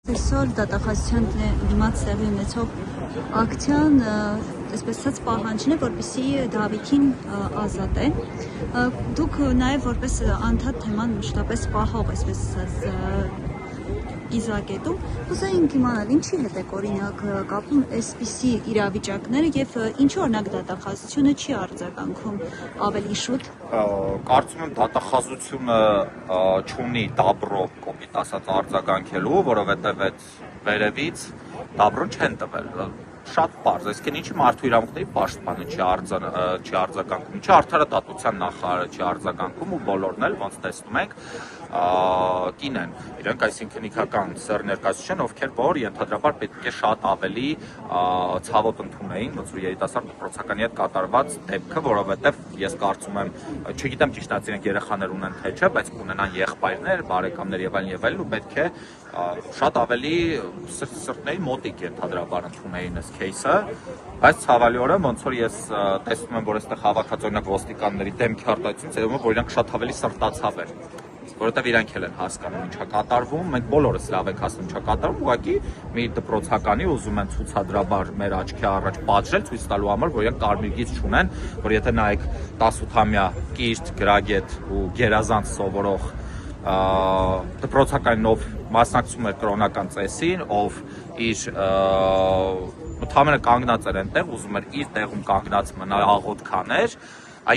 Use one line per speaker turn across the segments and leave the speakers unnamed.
Այսօր դատախազության դիմաց տեղի ունեցող ակցիան այսպես ասած պահանջն է, որպեսզի Դավիթին ազատեն։ Դուք նաև որպես անդադ թեման մշտապես պահող, այսպես ասած, իզակետում, կուզեինք իմանալ ինչի հետ եք օրինակ կապում այսպիսի իրավիճակները եւ ինչու օրինակ դատախազությունը չի արձագանքում ավելի շուտ։
Կարծում եմ դատախազությունը չունի դաբրո կոպիտ ասած արձագանքելու, որովհետեւ այդ վերևից դաբրոն չեն տվել։ Շատ պարզ, այսինքն ինչի մարդու իրավունքների պաշտպանը չի արձագանքում, ինչի արդարադատության նախարարը չի արձագանքում ու բոլորն էլ ոնց տեսնում ենք կին են իրենք, այսինքն ինքական սեռ ներկայացուցիչ են, ովքեր որ ենթադրաբար պետք է շատ ավելի ցավոտ ընդունեին, ոնց որ երիտասարդ դպրոցականի հետ կատարված դեպքը, որովհետև ես կարծում եմ, չգիտեմ ճիշտ է իրենք երեխաներ ունեն թե չէ, բայց կունենան եղբայրներ, բարեկամներ եւ այլն ու պետք է շատ ավելի սրտների մոտիկ ենթադրաբար ընդունեին այս кейսը, բայց ցավալիորեն ոնց որ ես տեսնում եմ, որ այստեղ հավաքած օրինակ ոստիկանների դեմքի արտահայտությունից հետո որ իրանք շատ ավելի սրտացավ էր, որովհետև իրանք էլ են հասկանում ինչա կատարվում, մենք բոլորս լավ ենք հասկանում ինչա կատարվում, ուղղակի մի դպրոցականի ուզում են ցուցադրաբար մեր աչքի առաջ պատժել, ցույց տալու համար, որ իրանք կարմիր գիծ չունեն, որ եթե նայեք 18-ամյա կիրթ, գրագետ ու գերազանց սովորող դպրոցականով մասնակցում էր կրոնական ծեսին, ով իր ընդհանրապես կանգնած էր այնտեղ, ուզում էր իր տեղում կանգնած մնալ աղոտ կաներ,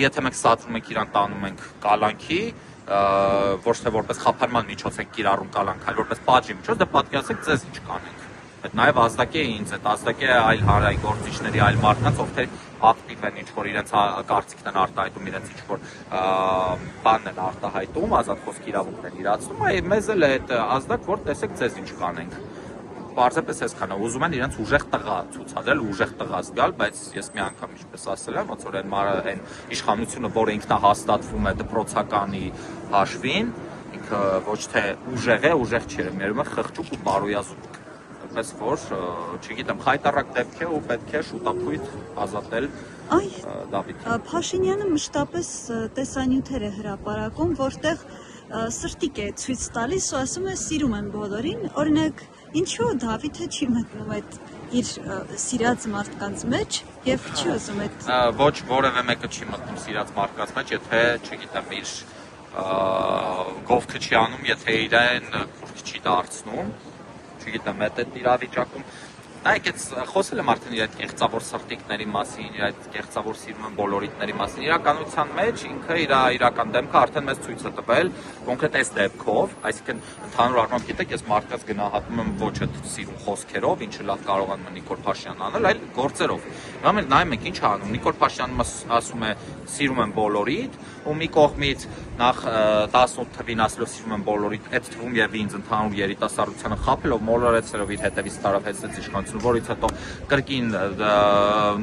եթե մենք սադրում ենք իրան տանում ենք կալանքի, ոչ թե որպես խափանման միջոց ենք կիրառում կալանք, այլ որպես պատժի միջոց, դե պատկերացրեք ձեզ ինչ կանենք։ Այդ նաև ազդակ է ինձ, այդ ազդակ է այլ հանրային գործիչների, այլ մարդկանց, ովքեր ակտիվ են ինչ-որ իրենց կարծիքն են արտահայտում, իրենց ինչ-որ բանն են արտահայտում, ազատ խոսքի իրավունքն են իրացնում, այ մեզ էլ է այդ ազդակ, որ տեսեք ձեզ ինչ կանենք։ Պարզապես այսքան է, ուզում են իրենց ուժեղ տղա ցուցադրել, ուժեղ տղա զգալ, բայց ես մի անգամ ինչպես ասել եմ, ոնց որ այն իշխանությունը, որը ինքնահաստատվում է դպրոցականի հաշվին, ինքը ոչ թե ուժեղ է, ուժեղ չէ, մերում է խղճուկ ու բարոյազուկ, այնպես որ, չգիտեմ, խայտառակ դեպք է ու պետք է շուտապույտ ազատել Դավիթին։
Փաշինյանը մշտապես տեսանյութեր է հրապարակում, որտեղ սրտիկ է ցույց տալիս ու ասում է սիրում եմ բոլորին, օրինակ ինչու Դավիթը չի մտնում այդ իր սիրած մարդկանց մեջ եւ չի ուզում այդ
ոչ որևէ մեկը չի մտնում սիրած մարդկանց մեջ, եթե, չգիտեմ, իր գովքը չի անում, եթե իրեն քուրդ չի դարձնում, չգիտեմ, այդ իրավիճակում նայեք, խոսել եմ արդեն իր այդ կեղծավոր սրտիկների մասին, իր այդ կեղծավոր սիրում են բոլորիտների մասին, իրականության մեջ ինքը իր իրական դեմքը արդեն մեզ ցույց է տվել կոնկրետ այս դեպքով, այսինքն ընդհանուր առմամբ գիտեք, ես մարդկանց գնահատում եմ ոչ այդ սիրում խոսքերով, ինչը լավ կարող են Նիկոլ Փաշինյանն անել, այլ գործերով։ Նայում ենք ինչ է անում, Նիկոլ Փաշինյանը ասում է սիրում եմ բոլորիդ, ու մի կողմից նախ 18 թվին ասելով սիրում եմ բոլորիդ, այդ թվում եւ ինձ ընդհանուր երիտասարդությանը խաբելով, մոլորեցելով իր հետևից տարավ իշխանությունը, որից հետո կրկին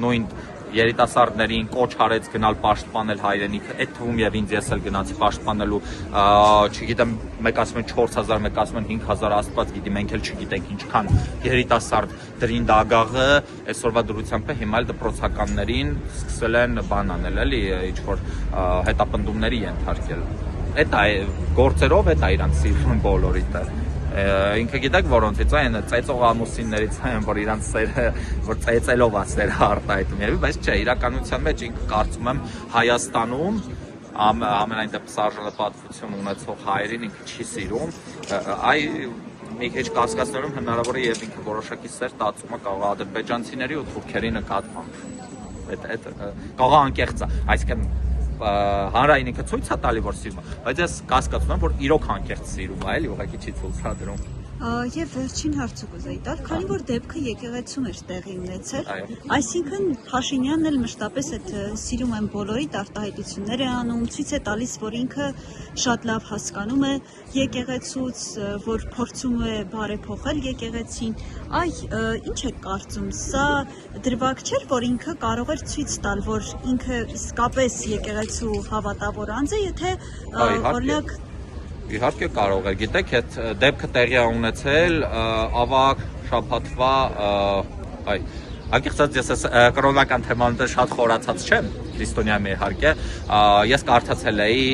նույն երիտասարդներին կոչ արեց գնալ պաշտպանել հայրենիքը, այդ թվում եւ ինձ ես էլ գնացի պաշտպանելու, չգիտեմ, մեկ ասում են 4000, մեկ ասում են 5000, աստված գիտի, մենք էլ չգիտենք ինչքան երիտասարդ դրին դագաղը այսօրվա դրությամբ է, հիմա էլ դպրոցականներին սկսել են բան անել, էլի, ինչ որ հետապնդումների ենթարկել։ Այդ է գործերով, այդ է իրանք սիրում բոլորիդ է։ Ինքը գիտեք որոնցից է, այն ծեծող ամուսիններից են, որ իրանց սերը, որ ծեծելով ասերը արտահայտում երևի, բայց չէ, իրականության մեջ ինքը կարծում եմ Հայաստանում ամենայն դեպս արժանապատվություն ունեցող հայերին ինքը չի սիրում, մի քիչ կասկածներում հնարավոր է եւ ինքը որոշակի սեր տածում է կարող ադրբեջանցիների ու թուրքերի նկատմամբ։ Այդ կարող անկեղծ է, այսինքն հանրային ինքը ցույց է տալի, որ սիրում է, բայց ես կասկածում եմ, որ իրոք անկեղծ սիրում է, էլի ուղղակի չի ցուցադրում։
Եվ վերջին հարցը կուզեի տալ, քանի որ դեպքը եկեղեցում էր տեղի ունեցել, այսինքն Փաշինյանն էլ մշտապես այդ սիրում են բոլորիդ արտահայտություններ է անում, ցույց է տալիս, որ ինքը շատ լավ հասկանում է եկեղեցուց, որ փորձում է բարեփոխել եկեղեցին, ինչ է կարծում, սա դրվագ չէր, որ ինքը կարող էր ցույց տալ, որ ինքը իսկապես եկեղեցու հավատավոր անձ է, եթե օրինակ
Իհարկե կարող է, գիտեք, այդ դեպքը տեղի է ունեցել ավագ շաբաթվա, անկեղծ ես կրոնական թեման շատ խորացած չեմ, քրիստոնյա իհարկե, ես կարդացել էի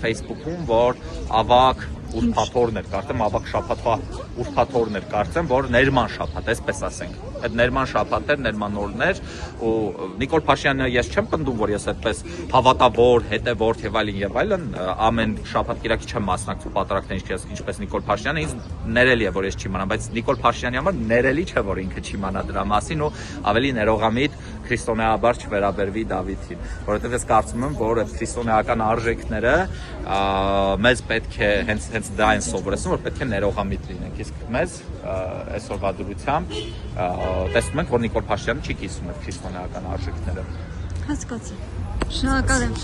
Facebook-ում, որ ավագ ուրբաթօրն էր, կարծեմ ավակ շաբաթվա ուրբաթօրն էր, կարծեմ, որ ներման շաբաթ, այսպես ասենք։ Այդ ներման շաբաթ էր, ներման օրն էր, ու Նիկոլ Փաշինյանը ես չեմ պնդում, որ ես այդպես հավատավոր, հետևորդ եւ այլն, ամեն շաբաթ կիրակի չեմ մասնակցում պատրաստներին, ինչպես Նիկոլ Փաշինյանը, ինձ ներելի է, որ ես չիմանամ, բայց Նիկոլ Փաշինյանի համար ներելի չէ, որ ինքը չիմանա դրա մասին ու ավելի ներողամիտ քրիստոնեաբար չվերաբերվի Դավիթին, որովհետև ես կարծում եմ, որ այդ քրիստոնեական արժեքները մեզ պետք է հենց դա են սովորեցնում, որ պետք է ներողամիտ լինենք, իսկ մեզ այսօրվա դրությամբ տեսնում ենք, որ Նիկոլ Փաշինյանը չի կիսում այդ քրիստոնեական արժեքները։
Հասկացա։ Շնորհակալ եմ։